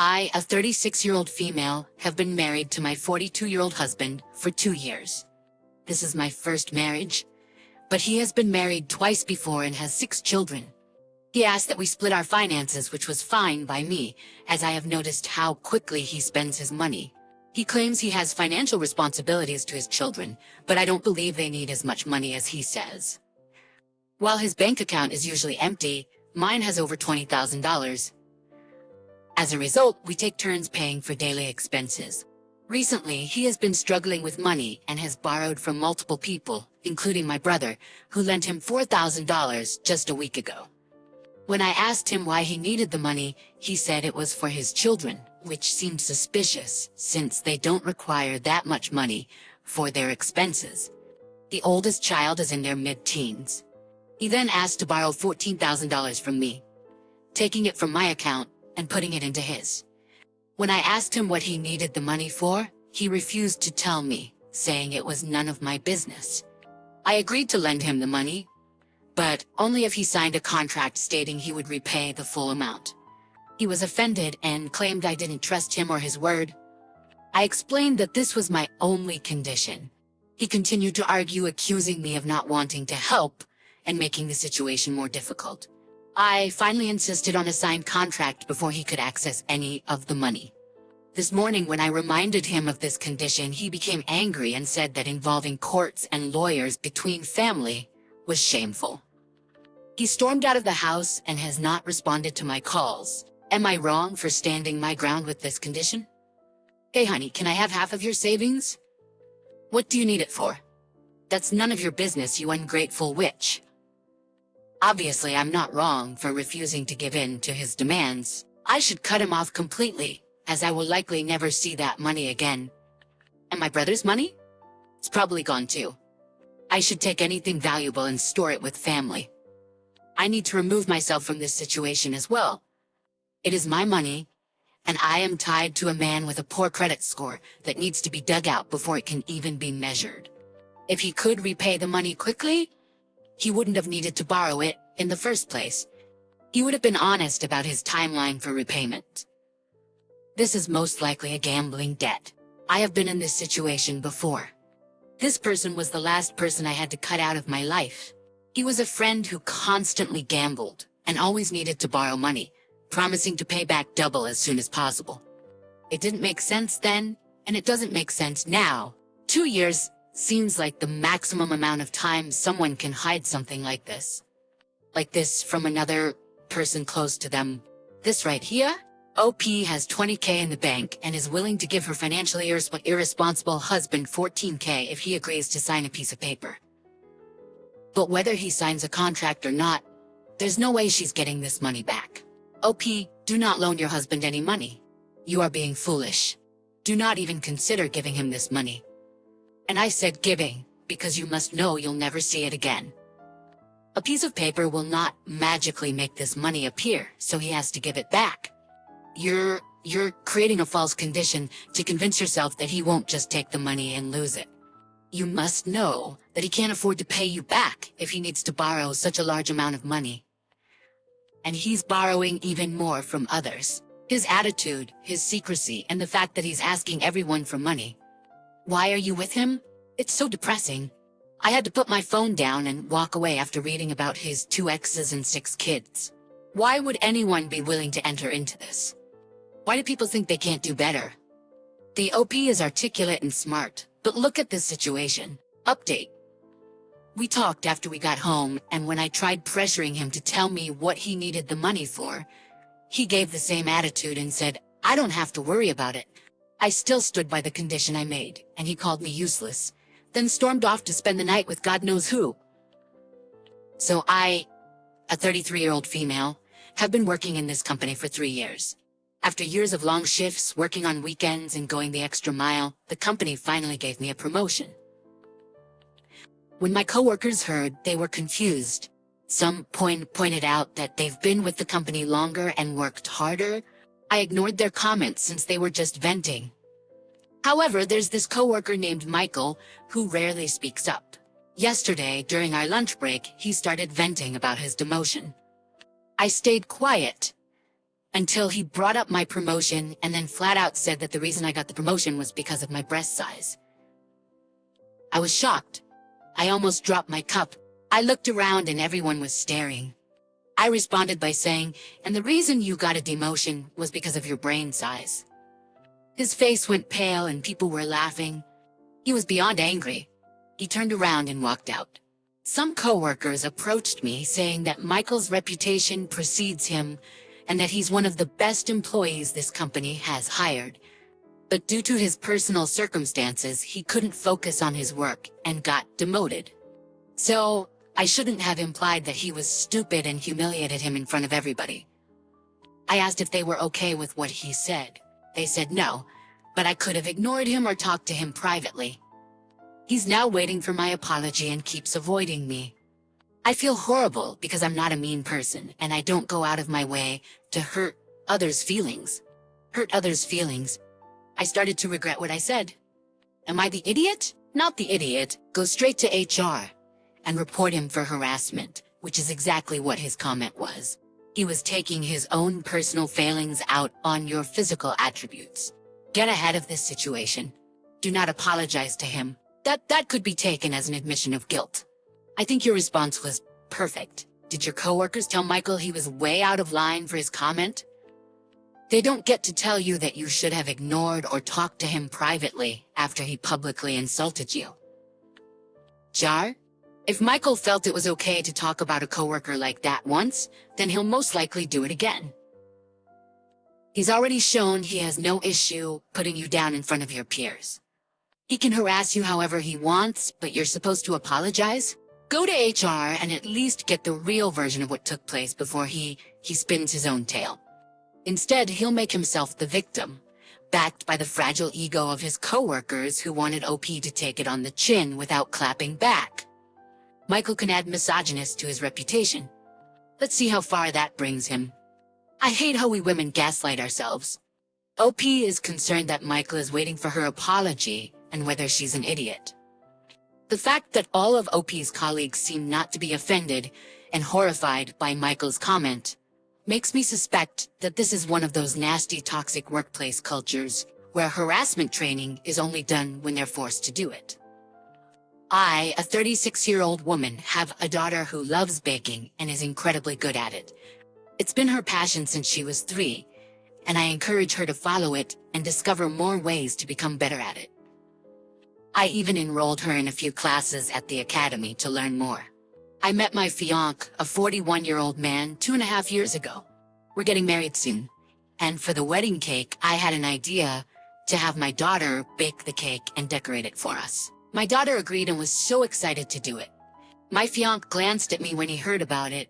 I, a 36-year-old female, have been married to my 42-year-old husband for 2 years. This is my first marriage, but he has been married twice before and has 6 children. He asked that we split our finances, which was fine by me, as I have noticed how quickly he spends his money. He claims he has financial responsibilities to his children, but I don't believe they need as much money as he says. While his bank account is usually empty, mine has over $20,000. As a result, we take turns paying for daily expenses. Recently, he has been struggling with money and has borrowed from multiple people, including my brother, who lent him $4,000 just a week ago. When I asked him why he needed the money, he said it was for his children, which seemed suspicious since they don't require that much money for their expenses. The oldest child is in their mid-teens. He then asked to borrow $14,000 from me, taking it from my account and putting it into his. When I asked him what he needed the money for, he refused to tell me, saying it was none of my business. I agreed to lend him the money, but only if he signed a contract stating he would repay the full amount. He was offended and claimed I didn't trust him or his word. I explained that this was my only condition. He continued to argue, accusing me of not wanting to help and making the situation more difficult. I finally insisted on a signed contract before he could access any of the money. This morning, when I reminded him of this condition, he became angry and said that involving courts and lawyers between family was shameful. He stormed out of the house and has not responded to my calls. Am I wrong for standing my ground with this condition? Hey honey, can I have half of your savings? What do you need it for? That's none of your business, you ungrateful witch. Obviously, I'm not wrong for refusing to give in to his demands. I should cut him off completely, as I will likely never see that money again. And my brother's money? It's probably gone too. I should take anything valuable and store it with family. I need to remove myself from this situation as well. It is my money, and I am tied to a man with a poor credit score that needs to be dug out before it can even be measured. If he could repay the money quickly, he wouldn't have needed to borrow it in the first place. He would have been honest about his timeline for repayment. This is most likely a gambling debt. I have been in this situation before. This person was the last person I had to cut out of my life. He was a friend who constantly gambled and always needed to borrow money, promising to pay back double as soon as possible. It didn't make sense then, and it doesn't make sense now. 2 years seems like the maximum amount of time someone can hide something like this. Like this from another person close to them. This right here? OP has $20K in the bank and is willing to give her financially irresponsible husband $14K if he agrees to sign a piece of paper. But whether he signs a contract or not, there's no way she's getting this money back. OP, do not loan your husband any money. You are being foolish. Do not even consider giving him this money. And I said giving, because you must know you'll never see it again. A piece of paper will not magically make this money appear, so he has to give it back. You're creating a false condition to convince yourself that he won't just take the money and lose it. You must know that he can't afford to pay you back if he needs to borrow such a large amount of money. And he's borrowing even more from others. His attitude, his secrecy, and the fact that he's asking everyone for money. Why are you with him? It's so depressing. I had to put my phone down and walk away after reading about his 2 exes and 6 kids. Why would anyone be willing to enter into this? Why do people think they can't do better? The OP is articulate and smart, but look at this situation. Update. We talked after we got home, and when I tried pressuring him to tell me what he needed the money for, he gave the same attitude and said, I don't have to worry about it. I still stood by the condition I made, and he called me useless, then stormed off to spend the night with God knows who. So I, a 33-year-old female, have been working in this company for 3 years. After years of long shifts, working on weekends and going the extra mile, the company finally gave me a promotion. When my coworkers heard, they were confused. Some pointed out that they've been with the company longer and worked harder. I ignored their comments since they were just venting. However, there's this coworker named Michael who rarely speaks up. Yesterday, during our lunch break, he started venting about his demotion. I stayed quiet, until he brought up my promotion and then flat out said that the reason I got the promotion was because of my breast size. I was shocked. I almost dropped my cup. I looked around and everyone was staring. I responded by saying, and the reason you got a demotion was because of your brain size. His face went pale and people were laughing. He was beyond angry. He turned around and walked out. Some coworkers approached me saying that Michael's reputation precedes him and that he's one of the best employees this company has hired. But due to his personal circumstances, he couldn't focus on his work and got demoted. So, I shouldn't have implied that he was stupid and humiliated him in front of everybody. I asked if they were okay with what he said. They said no, but I could have ignored him or talked to him privately. He's now waiting for my apology and keeps avoiding me. I feel horrible because I'm not a mean person and I don't go out of my way to hurt others' feelings. I started to regret what I said. Am I the idiot? Not the idiot. Go straight to HR and report him for harassment, which is exactly what his comment was. He was taking his own personal failings out on your physical attributes. Get ahead of this situation. Do not apologize to him. That could be taken as an admission of guilt. I think your response was perfect. Did your coworkers tell Michael he was way out of line for his comment? They don't get to tell you that you should have ignored or talked to him privately after he publicly insulted you. Jar? If Michael felt it was okay to talk about a coworker like that once, then he'll most likely do it again. He's already shown he has no issue putting you down in front of your peers. He can harass you however he wants, but you're supposed to apologize? Go to HR and at least get the real version of what took place before he spins his own tale. Instead, he'll make himself the victim, backed by the fragile ego of his coworkers who wanted OP to take it on the chin without clapping back. Michael can add misogynist to his reputation. Let's see how far that brings him. I hate how we women gaslight ourselves. OP is concerned that Michael is waiting for her apology and whether she's an idiot. The fact that all of OP's colleagues seem not to be offended and horrified by Michael's comment makes me suspect that this is one of those nasty toxic workplace cultures where harassment training is only done when they're forced to do it. I, a 36-year-old woman, have a daughter who loves baking and is incredibly good at it. It's been her passion since she was 3, and I encourage her to follow it and discover more ways to become better at it. I even enrolled her in a few classes at the academy to learn more. I met my fiancé, a 41-year-old man, 2.5 years ago. We're getting married soon, and for the wedding cake, I had an idea to have my daughter bake the cake and decorate it for us. My daughter agreed and was so excited to do it. My fiancé glanced at me when he heard about it.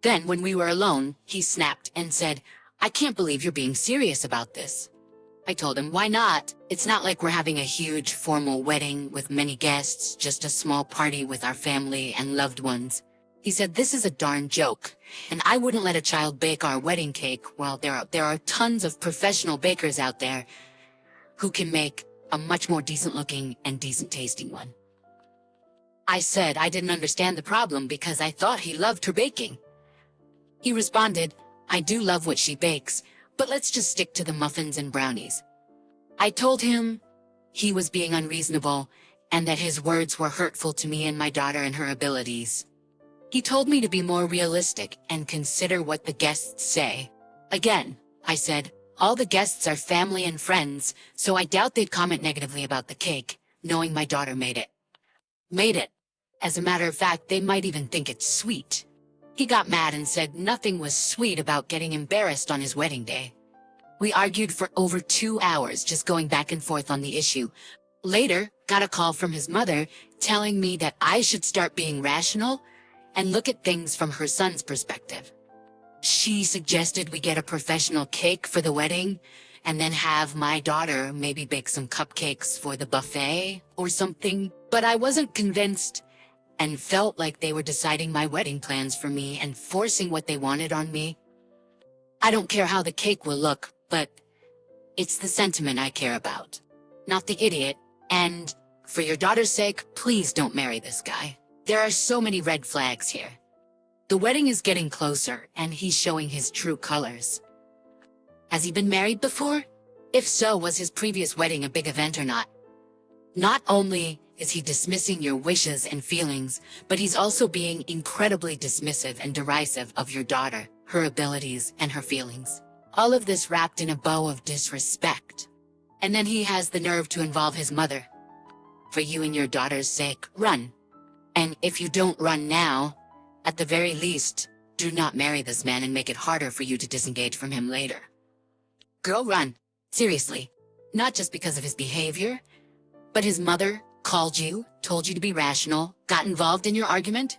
Then, when we were alone, he snapped and said, "I can't believe you're being serious about this." I told him, why not? It's not like we're having a huge formal wedding with many guests, just a small party with our family and loved ones. He said, this is a darn joke, and I wouldn't let a child bake our wedding cake while there are tons of professional bakers out there who can make a much more decent looking and decent tasting one. I said I didn't understand the problem because I thought he loved her baking. He responded, I do love what she bakes, but let's just stick to the muffins and brownies. I told him he was being unreasonable and that his words were hurtful to me and my daughter and her abilities. He told me to be more realistic and consider what the guests say. Again, I said, all the guests are family and friends, so I doubt they'd comment negatively about the cake, knowing my daughter made it. As a matter of fact, they might even think it's sweet. He got mad and said nothing was sweet about getting embarrassed on his wedding day. We argued for over 2 hours just going back and forth on the issue. Later, got a call from his mother telling me that I should start being rational and look at things from her son's perspective. She suggested we get a professional cake for the wedding and then have my daughter maybe bake some cupcakes for the buffet or something, but I wasn't convinced and felt like they were deciding my wedding plans for me and forcing what they wanted on me. I don't care how the cake will look, but it's the sentiment I care about, not the idiot. And for your daughter's sake, please don't marry this guy. There are so many red flags here. The wedding is getting closer and he's showing his true colors. Has he been married before? If so, was his previous wedding a big event or not? Not only is he dismissing your wishes and feelings, but he's also being incredibly dismissive and derisive of your daughter, her abilities, and her feelings. All of this wrapped in a bow of disrespect. And then he has the nerve to involve his mother. For you and your daughter's sake, run. And if you don't run now, at the very least, do not marry this man and make it harder for you to disengage from him later. Girl, run. Seriously. Not just because of his behavior, but his mother called you, told you to be rational, got involved in your argument?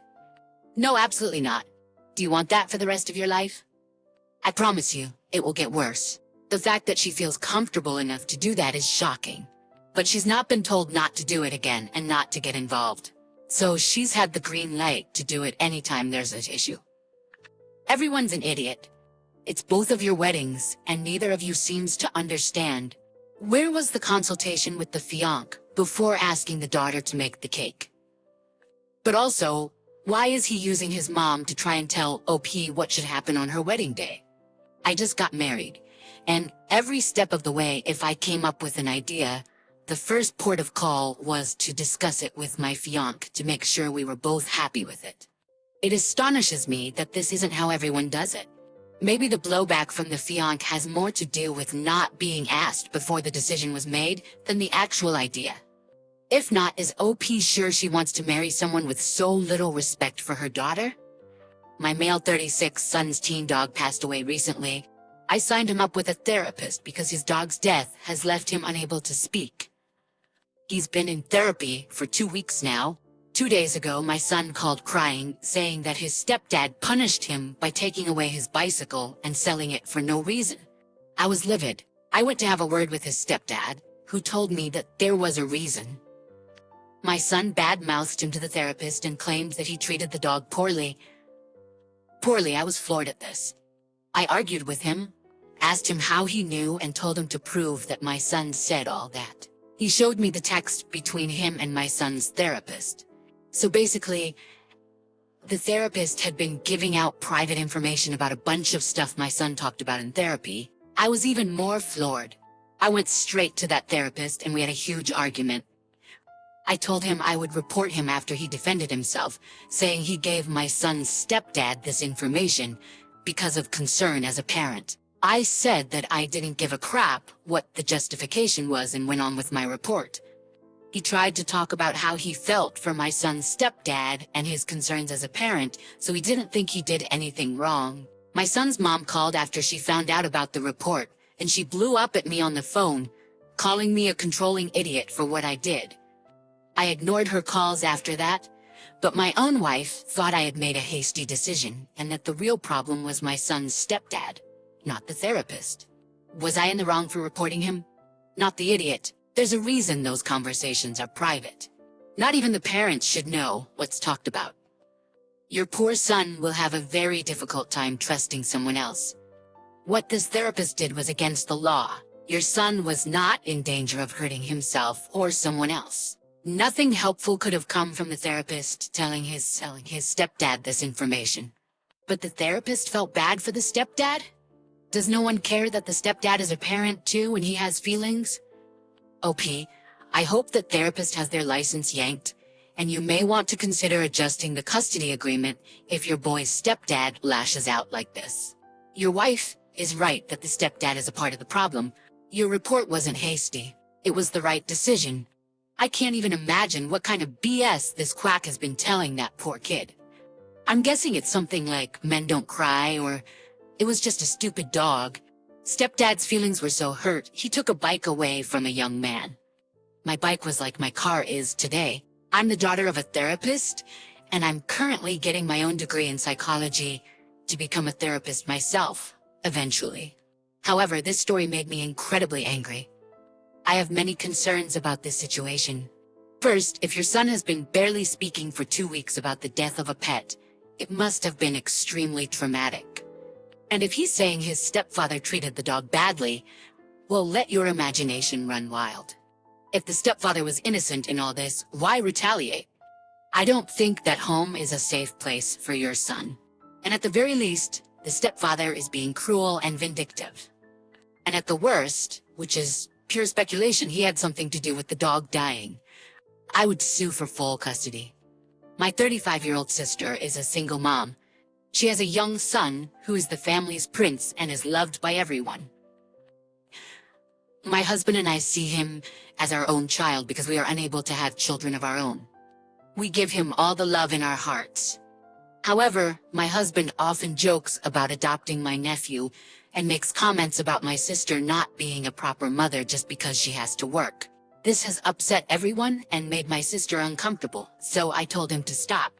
No, absolutely not. Do you want that for the rest of your life? I promise you, it will get worse. The fact that she feels comfortable enough to do that is shocking. But she's not been told not to do it again and not to get involved. So she's had the green light to do it anytime there's an issue. Everyone's an idiot. It's both of your weddings, and neither of you seems to understand. Where was the consultation with the fiancé before asking the daughter to make the cake? But also, why is he using his mom to try and tell OP what should happen on her wedding day? I just got married, and every step of the way, if I came up with an idea, the first port of call was to discuss it with my fiancé to make sure we were both happy with it. It astonishes me that this isn't how everyone does it. Maybe the blowback from the fiancé has more to do with not being asked before the decision was made than the actual idea. If not, is OP sure she wants to marry someone with so little respect for her daughter? My male 36 son's teen dog passed away recently. I signed him up with a therapist because his dog's death has left him unable to speak. He's been in therapy for 2 weeks now. 2 days ago, my son called crying, saying that his stepdad punished him by taking away his bicycle and selling it for no reason. I was livid. I went to have a word with his stepdad, who told me that there was a reason. My son bad-mouthed him to the therapist and claimed that he treated the dog poorly. I was floored at this. I argued with him, asked him how he knew, and told him to prove that my son said all that. He showed me the text between him and my son's therapist. So basically, the therapist had been giving out private information about a bunch of stuff my son talked about in therapy. I was even more floored. I went straight to that therapist and we had a huge argument. I told him I would report him after he defended himself, saying he gave my son's stepdad this information because of concern as a parent. I said that I didn't give a crap what the justification was and went on with my report. He tried to talk about how he felt for my son's stepdad and his concerns as a parent, so he didn't think he did anything wrong. My son's mom called after she found out about the report, and she blew up at me on the phone, calling me a controlling idiot for what I did. I ignored her calls after that, but my own wife thought I had made a hasty decision and that the real problem was my son's stepdad, not the therapist. Was I in the wrong for reporting him? Not the idiot. There's a reason those conversations are private. Not even the parents should know what's talked about. Your poor son will have a very difficult time trusting someone else. What this therapist did was against the law. Your son was not in danger of hurting himself or someone else. Nothing helpful could have come from the therapist telling his stepdad this information. But the therapist felt bad for the stepdad? Does no one care that the stepdad is a parent too and he has feelings? OP, I hope that therapist has their license yanked, and you may want to consider adjusting the custody agreement if your boy's stepdad lashes out like this. Your wife is right that the stepdad is a part of the problem. Your report wasn't hasty. It was the right decision. I can't even imagine what kind of BS this quack has been telling that poor kid. I'm guessing it's something like men don't cry, or it was just a stupid dog. Stepdad's feelings were so hurt, he took a bike away from a young man. My bike was like my car is today. I'm the daughter of a therapist, and I'm currently getting my own degree in psychology to become a therapist myself, eventually. However, this story made me incredibly angry. I have many concerns about this situation. First, if your son has been barely speaking for 2 weeks about the death of a pet, it must have been extremely traumatic. And if he's saying his stepfather treated the dog badly, well, let your imagination run wild. If the stepfather was innocent in all this, why retaliate? I don't think that home is a safe place for your son. And at the very least, the stepfather is being cruel and vindictive. And at the worst, which is pure speculation, he had something to do with the dog dying. I would sue for full custody. My 35-year-old sister is a single mom. She has a young son who is the family's prince and is loved by everyone. My husband and I see him as our own child because we are unable to have children of our own. We give him all the love in our hearts. However, my husband often jokes about adopting my nephew and makes comments about my sister not being a proper mother just because she has to work. This has upset everyone and made my sister uncomfortable, so I told him to stop.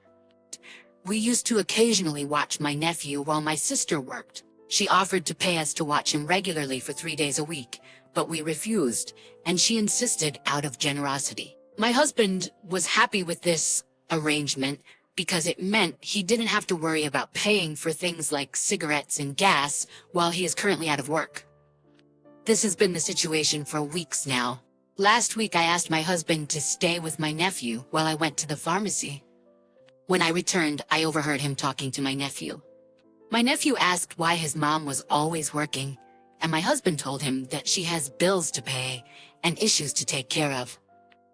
We used to occasionally watch my nephew while my sister worked. She offered to pay us to watch him regularly for 3 days a week, but we refused, and she insisted out of generosity. My husband was happy with this arrangement because it meant he didn't have to worry about paying for things like cigarettes and gas while he is currently out of work. This has been the situation for weeks now. Last week I asked my husband to stay with my nephew while I went to the pharmacy. When I returned, I overheard him talking to my nephew. My nephew asked why his mom was always working, and my husband told him that she has bills to pay and issues to take care of.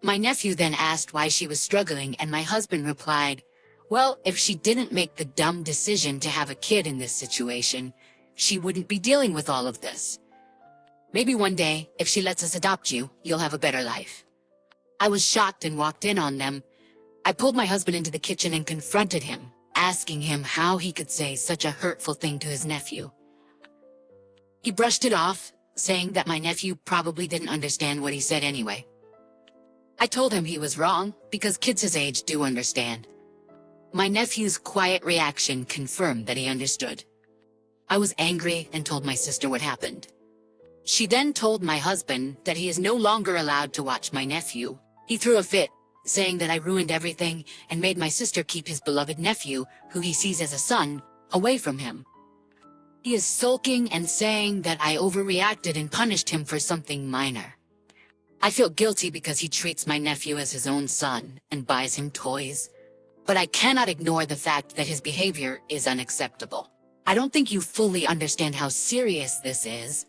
My nephew then asked why she was struggling, and my husband replied, well, if she didn't make the dumb decision to have a kid in this situation, she wouldn't be dealing with all of this. Maybe one day, if she lets us adopt you, you'll have a better life. I was shocked and walked in on them. I pulled my husband into the kitchen and confronted him, asking him how he could say such a hurtful thing to his nephew. He brushed it off, saying that my nephew probably didn't understand what he said anyway. I told him he was wrong, because kids his age do understand. My nephew's quiet reaction confirmed that he understood. I was angry and told my sister what happened. She then told my husband that he is no longer allowed to watch my nephew. He threw a fit, saying that I ruined everything and made my sister keep his beloved nephew, who he sees as a son, away from him. He is sulking and saying that I overreacted and punished him for something minor. I feel guilty because he treats my nephew as his own son and buys him toys. But I cannot ignore the fact that his behavior is unacceptable. I don't think you fully understand how serious this is,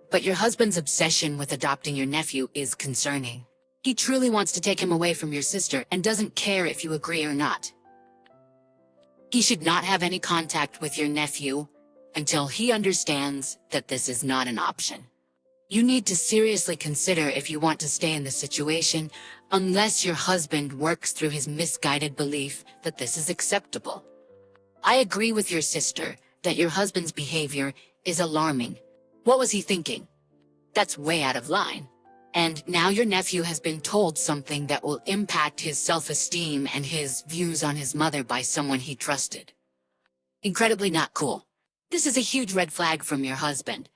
but your husband's obsession with adopting your nephew is concerning. He truly wants to take him away from your sister and doesn't care if you agree or not. He should not have any contact with your nephew until he understands that this is not an option. You need to seriously consider if you want to stay in this situation unless your husband works through his misguided belief that this is acceptable. I agree with your sister that your husband's behavior is alarming. What was he thinking? That's way out of line. And now your nephew has been told something that will impact his self-esteem and his views on his mother by someone he trusted. Incredibly not cool. This is a huge red flag from your husband.